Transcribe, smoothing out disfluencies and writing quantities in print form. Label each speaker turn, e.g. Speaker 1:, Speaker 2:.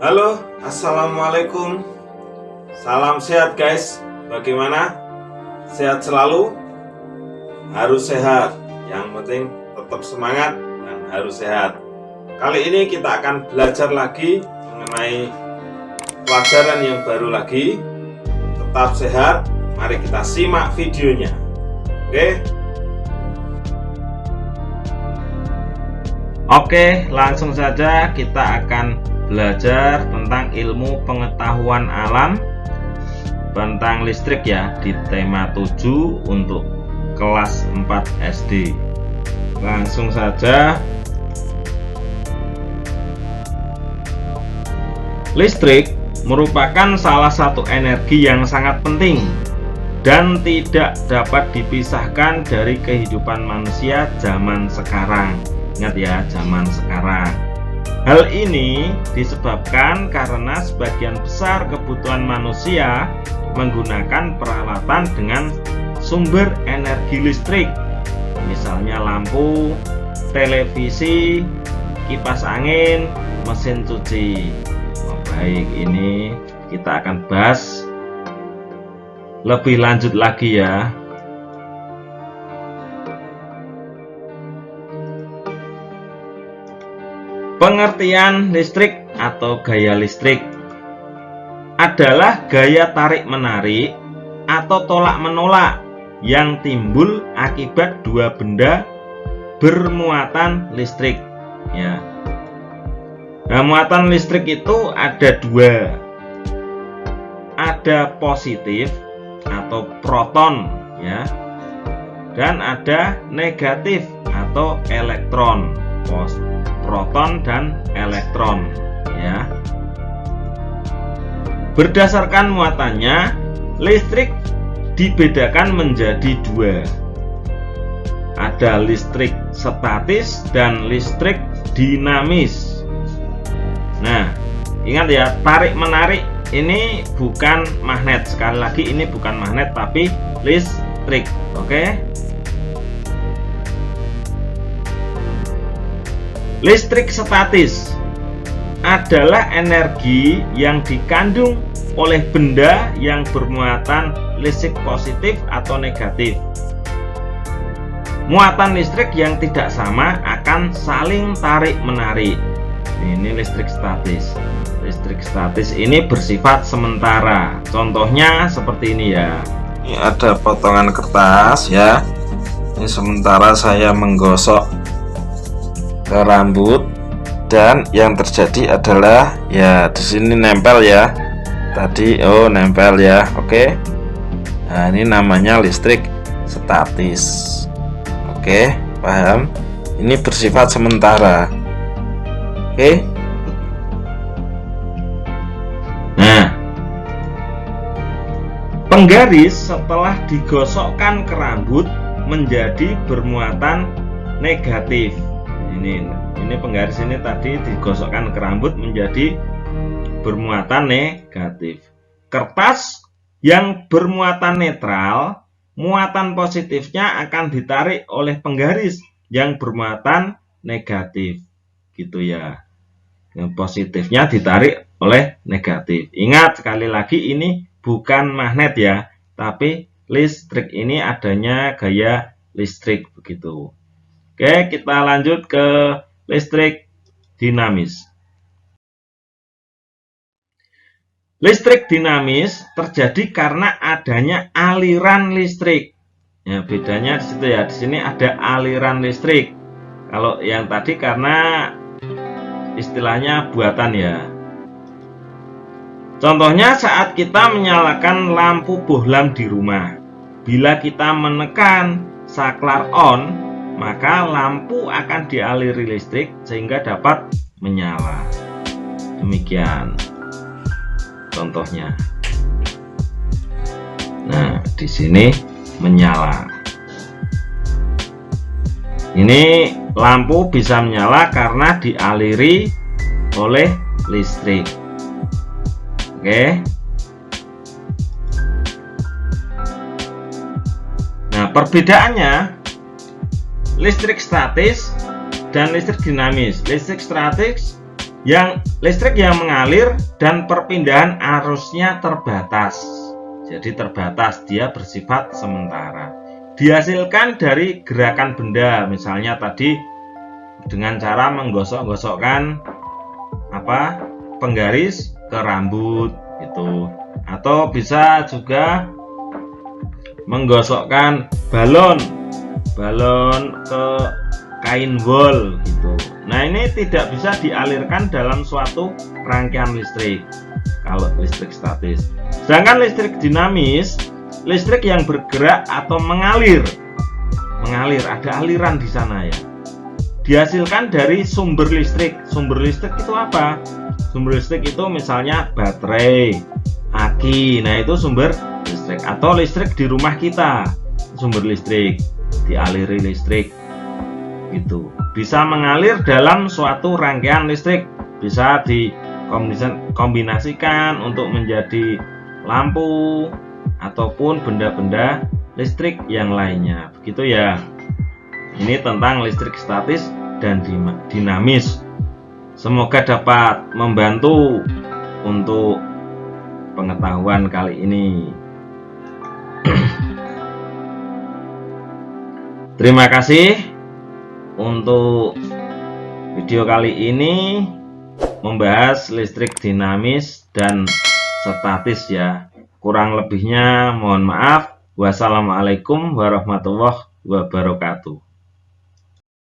Speaker 1: Halo, assalamualaikum. Salam sehat guys. Bagaimana? Sehat selalu? Harus sehat. Yang penting tetap semangat dan harus sehat. Kali ini kita akan belajar lagi mengenai pelajaran yang baru lagi. Tetap sehat. Mari kita simak videonya. Oke, langsung saja kita akan belajar tentang ilmu pengetahuan alam tentang listrik ya, di tema 7 untuk kelas 4 SD. Langsung saja. Listrik merupakan salah satu energi yang sangat penting dan tidak dapat dipisahkan dari kehidupan manusia zaman sekarang. Ingat ya, zaman sekarang. Hal ini disebabkan karena sebagian besar kebutuhan manusia menggunakan peralatan dengan sumber energi listrik, misalnya lampu, televisi, kipas angin, mesin cuci. Baik, ini kita akan bahas lebih lanjut lagi ya. Pengertian listrik atau gaya listrik adalah gaya tarik-menarik atau tolak-menolak yang timbul akibat dua benda bermuatan listrik ya. Nah, muatan listrik itu ada dua. Ada positif atau proton ya, dan ada negatif atau elektron. Proton dan elektron ya. Berdasarkan muatannya, listrik dibedakan menjadi dua. Ada listrik statis dan listrik dinamis. Nah, ingat ya, tarik-menarik ini bukan magnet. Sekali lagi, ini bukan magnet tapi listrik. Oke. Listrik statis adalah energi yang dikandung oleh benda yang bermuatan listrik positif atau negatif. Muatan listrik yang tidak sama akan saling tarik-menarik. Ini listrik statis. Listrik statis ini bersifat sementara. Contohnya seperti ini ya. Ini ada potongan kertas ya. Ini sementara saya menggosok ke rambut, dan yang terjadi adalah ya di sini nempel ya. Tadi nempel ya. Oke. Nah, ini namanya listrik statis. Oke, paham? Ini bersifat sementara. Oke. Nah, penggaris setelah digosokkan ke rambut menjadi bermuatan negatif. Ini penggaris ini tadi digosokkan ke rambut menjadi bermuatan negatif. Kertas yang bermuatan netral, muatan positifnya akan ditarik oleh penggaris yang bermuatan negatif. Gitu ya. Yang positifnya ditarik oleh negatif. Ingat sekali lagi, ini bukan magnet ya, tapi listrik. Ini adanya gaya listrik begitu. Oke, kita lanjut ke listrik dinamis. Listrik dinamis terjadi karena adanya aliran listrik. Ya, bedanya di situ ya. Di sini ada aliran listrik. Kalau yang tadi karena istilahnya buatan ya. Contohnya saat kita menyalakan lampu bohlam di rumah. Bila kita menekan saklar on, maka lampu akan dialiri listrik sehingga dapat menyala. Demikian contohnya. Nah, di sini menyala. Ini lampu bisa menyala karena dialiri oleh listrik. Oke. Nah, perbedaannya listrik statis dan listrik dinamis. Listrik statis Yang listrik yang mengalir dan perpindahan arusnya terbatas. Jadi terbatas, dia bersifat sementara. Dihasilkan dari gerakan benda, misalnya tadi dengan cara menggosok-gosokkan penggaris ke rambut gitu, atau bisa juga menggosokkan balon ke kain wol gitu. Nah, ini tidak bisa dialirkan dalam suatu rangkaian listrik kalau listrik statis. Sedangkan listrik dinamis, listrik yang bergerak atau mengalir, ada aliran di sana ya. Dihasilkan dari sumber listrik. Sumber listrik itu apa? Sumber listrik itu misalnya baterai, aki. Nah, itu sumber listrik. Atau listrik di rumah kita, sumber listrik, dialiri listrik gitu. Bisa mengalir dalam suatu rangkaian listrik, bisa dikombinasikan untuk menjadi lampu ataupun benda-benda listrik yang lainnya. Begitu ya. Ini tentang listrik statis dan dinamis. Semoga dapat membantu untuk pengetahuan kali ini. Terima kasih untuk video kali ini membahas listrik dinamis dan statis ya. Kurang lebihnya mohon maaf. Wassalamualaikum warahmatullahi wabarakatuh.